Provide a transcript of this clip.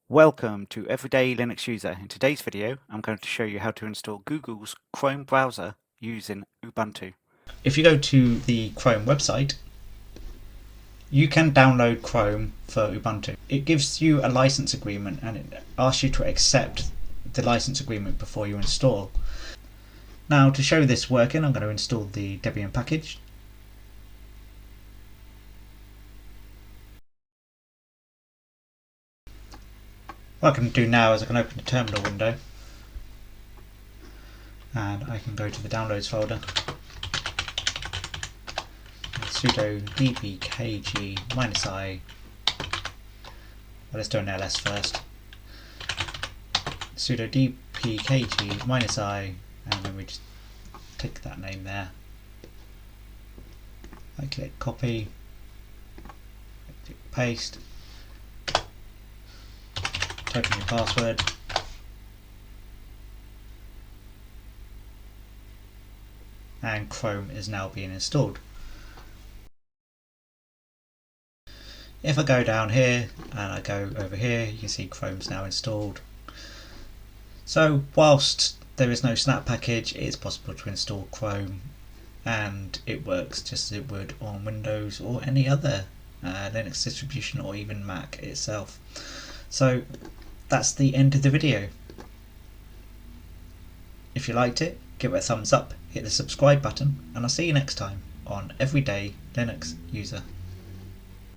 Welcome to Everyday Linux User. In today's video, I'm going to show you how to install Google's Chrome browser using Ubuntu. If you go to the Chrome website, you can download Chrome for Ubuntu. It gives you a license agreement and it asks you to accept the license agreement before you install. Now, to show this working, I'm going to install the Debian package. What I can do now is I can open the terminal window and I can go to the downloads folder, sudo dpkg -i, let's do an ls first, sudo dpkg -i, and then we just take that name there. I click copy, paste, type in your password, and Chrome is now being installed. If I go down here and I go over here, you can see Chrome's now installed. So whilst there is no snap package, it's possible to install Chrome and it works just as it would on Windows or any other Linux distribution or even Mac itself. So that's the end of the video. If you liked it, give it a thumbs up, hit the subscribe button, and I'll see you next time on Everyday Linux User.